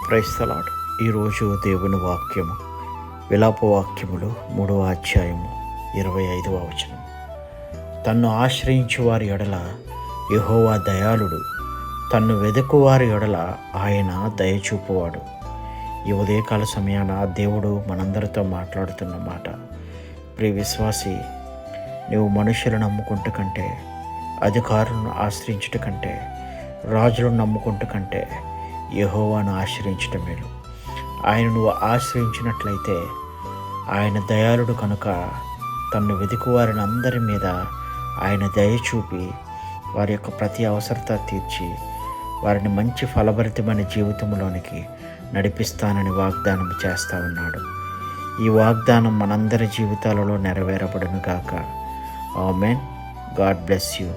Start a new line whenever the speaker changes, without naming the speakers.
Praise the lord. ఈరోజు దేవుని వాక్యము విలాప వాక్యములు 3వ అధ్యాయము 25వ వచనం. తన్ను ఆశ్రయించు వారి ఎడల యెహోవా దయాళుడు, తన్ను వెదకు వారి ఎడల ఆయన దయచూపువాడు. ఈ ఉదయకాల సమయాన దేవుడు మనందరితో మాట్లాడుతున్న మాట, ప్రియ విశ్వాసి, నీవు మనుషులను నమ్ముకుంటు కంటే, అధికారులను ఆశ్రయించుట కంటే, రాజులను నమ్ముకుంటు కంటే యెహోవాను ఆశ్రయించటం మేలు. ఆయన నువ్వు ఆశ్రయించినట్లయితే ఆయన దయాళుడు కనుక తన్ను వెతుకు వారిని అందరి మీద ఆయన దయ చూపి వారి యొక్క ప్రతి అవసరత తీర్చి వారిని మంచి ఫలభరితమైన జీవితంలోనికి నడిపిస్తానని వాగ్దానం చేస్తూ ఉన్నాడు. ఈ వాగ్దానం మనందరి జీవితాలలో నెరవేరబడును గాక. ఆమేన్. God bless you.